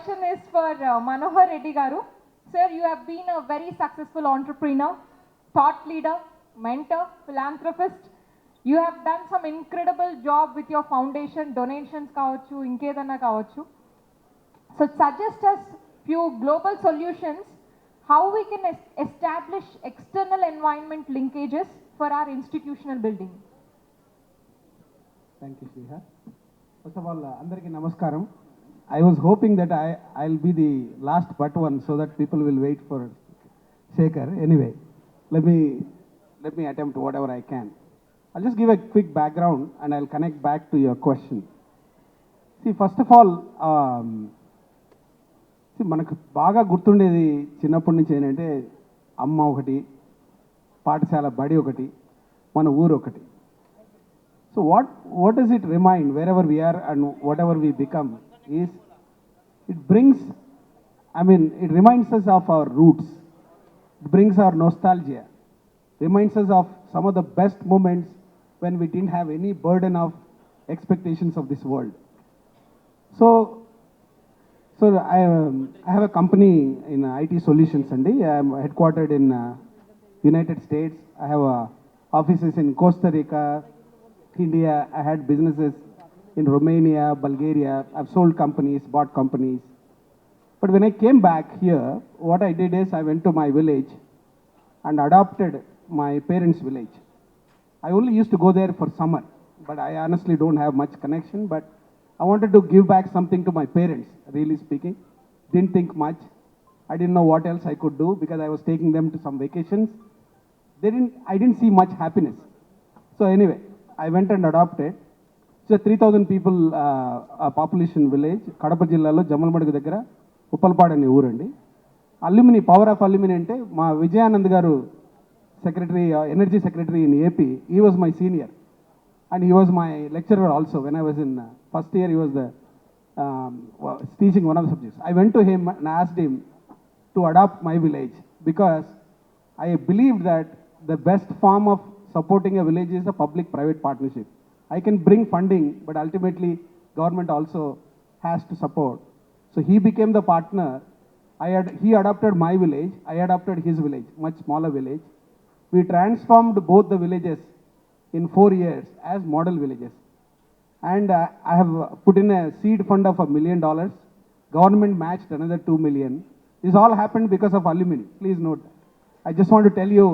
question is for Manohar Reddy garu. Sir, you have been a very successful entrepreneur, thought leader, mentor, philanthropist. You have done some incredible job with your foundation, donations kavachu, inkedanna kavachu. So suggest us few global solutions how we can establish external environment linkages for our institutional building. Thank you, Sriha. First of all, andariki namaskaram. I was hoping that I'll be the last but one so that people will wait for Shekhar. Anyway, let me attempt whatever I can. I'll just give a quick background and I'll connect back to your question. See, first of all, మనకు బాగా గుర్తుండేది చిన్నప్పటి నుంచి ఏంటంటే అమ్మ ఒకటి, పాఠశాల బడి ఒకటి, మన ఊరు ఒకటి. So what does it remind wherever we are and whatever we become is it brings, it reminds us of our roots. It brings our nostalgia, reminds us of some of the best moments when we didn't have any burden of expectations of this world. So I have a company in IT solutions, and I am headquartered in United States. I have offices in Costa Rica, India. I had businesses in Romania, Bulgaria. I've sold companies, bought companies. But when I came back here, what I did is I went to my village and adopted my parents' village. I only used to go there for summer, but I honestly don't have much connection. But I wanted to give back something to my parents, really speaking. Didn't think much. I didn't know what else I could do because I was taking them to some vacations. I didn't see much happiness. So anyway, I went and adopted. It's a 3,000 people population village, Kadapa జిల్లాలో జమ్మలమడుగు దగ్గర ఉప్పల్పాడు అనే ఊరండి. Alumni, power of alumni అంటే మా విజయానంద్ గారు secretary, energy secretary in AP. He was my senior and he was my lecturer also. When I was in first year, he was teaching one of the subjects. I went to him and asked him to adopt my village because I believed that the best form of supporting a village is a public-private partnership. I can bring funding, but ultimately government also has to support. So he became the partner. He adopted my village. I adopted his village, much smaller village. We transformed both the villages in 4 years as model villages. And I have put in a seed fund of $1 million. Government matched another 2 million. This all happened because of alumini. Please note that. I just want to tell you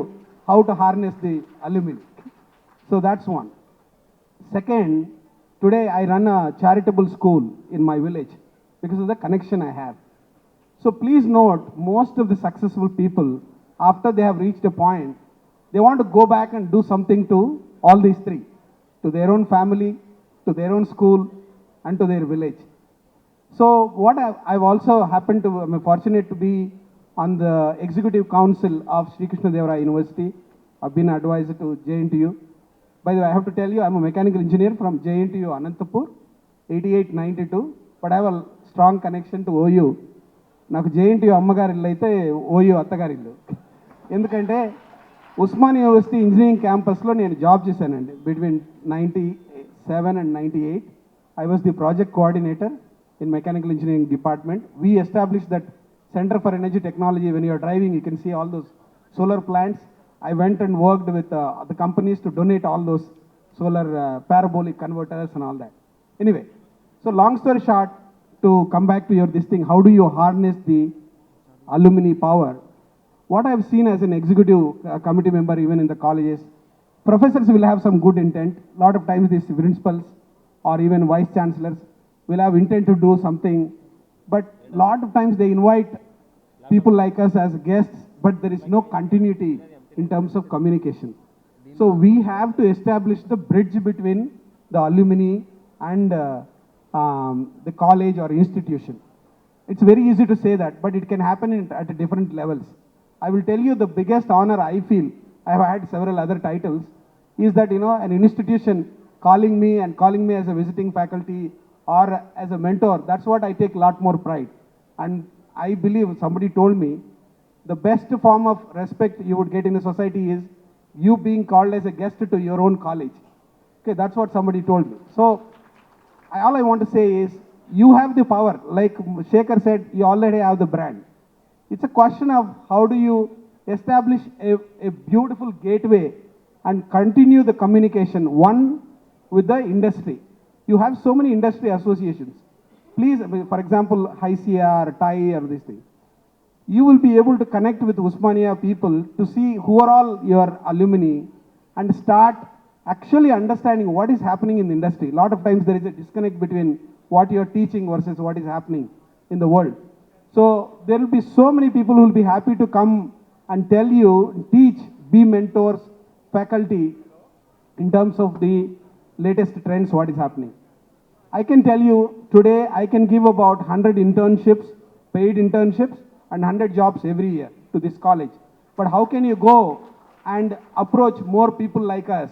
how to harness the alumini. So that's one. Second, today I run a charitable school in my village because of the connection I have. So please note, most of the successful people, after they have reached a point, they want to go back and do something to all these three, to their own family, to their own school, and to their village. So what I've also happened to, I'm fortunate to be on the executive council of Sri Krishna Deva Raya University. I've been advisor to JNTU. By the way, I have to tell you, I'm a mechanical engineer from JNTU Anantapur, 8892, but I have a strong connection to OU. నాకు JNTU అమ్మగారి ఇల్లు అయితే OU అత్తగారి ఇల్లు. ఎందుకంటే Osman university engineering క్యాంపస్లో నేను job చేశానండి. Between 97 and 98 I was the project coordinator in mechanical engineering department. We established that Center for Energy Technology. When you are driving, you can see all those solar plants. I went and worked with the companies to donate all those solar parabolic converters and all that. Anyway, so long story short, to come back to your this thing, how do you harness the alumni power? What I have seen as an executive committee member, even in the colleges, professors will have some good intent. A lot of times these principals or even vice chancellors will have intent to do something, but a lot of times they invite people like us as guests, but there is no continuity in terms of communication. So we have to establish the bridge between the alumni and the college or institution. It's very easy to say that, but it can happen at different levels. I will tell you the biggest honor I feel, I have had several other titles, is that, an institution calling me as a visiting faculty or as a mentor. That's what I take a lot more pride. And I believe, somebody told me, the best form of respect you would get in a society is you being called as a guest to your own college. Okay, that's what somebody told me. So all I want to say is, you have the power. Like Shekhar said, you already have the brand. It's a question of how do you establish a beautiful gateway and continue the communication, one with the industry. You have so many industry associations. Please, for example, HICIA or TAI or this thing. You will be able to connect with Usmania people to see who are all your alumni and start actually understanding what is happening in the industry. A lot of times there is a disconnect between what you are teaching versus what is happening in the world. So there will be so many people who will be happy to come and tell you, teach, be mentors, faculty in terms of the latest trends, what is happening. I can tell you today I can give about 100 internships, paid internships, and 100 jobs every year to this college. But how can you go and approach more people like us?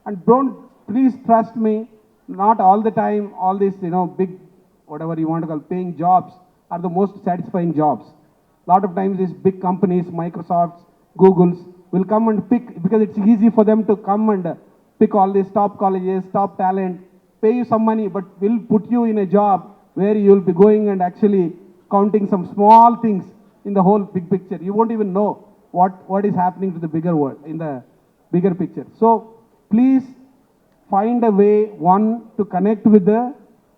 And don't, please trust me, not all the time, all these, big, whatever you want to call, paying jobs are the most satisfying jobs. A lot of times these big companies, Microsofts, Googles, will come and pick, because it's easy for them to come and pick all these top colleges, top talent, pay you some money, but will put you in a job where you will be going and actually counting some small things in the whole big picture. You won't even know what is happening to the bigger world, in the bigger picture. So please find a way, one, to connect with the,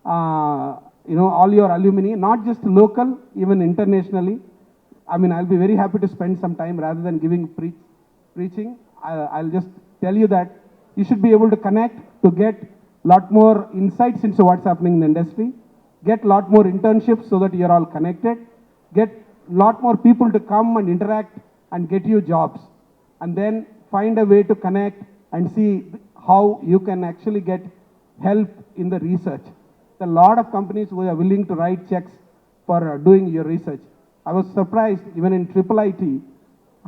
all your alumni, not just local, even internationally. I mean, I'll be very happy to spend some time rather than giving preaching. I'll just tell you that you should be able to connect to get a lot more insights into what's happening in the industry, get a lot more internships so that you're all connected, get a lot more people to come and interact and get you jobs, and then find a way to connect and see how you can actually get help in the research. There are a lot of companies who are willing to write checks for doing your research. I was surprised, even in IIIT,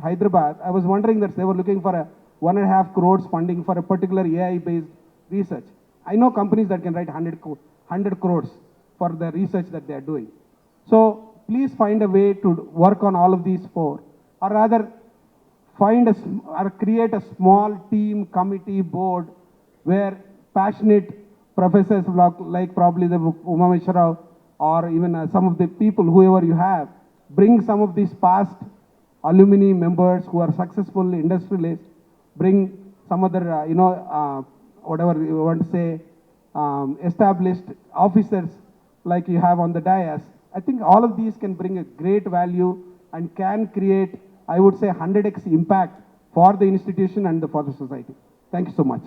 Hyderabad, I was wondering that they were looking for a 1.5 crores funding for a particular AI-based research. I know companies that can write 100 crores for the research that they are doing. So please find a way to work on all of these four, or rather create a small team, committee, board, where passionate professors like probably the Umameshwar Rao, or even some of the people, whoever you have, bring some of these past alumni members who are successful industrialists, bring some other, whatever you want to say, established officers like you have on the dais. I think all of these can bring a great value and can create, I would say, 100x impact for the institution and for the society. Thank you so much.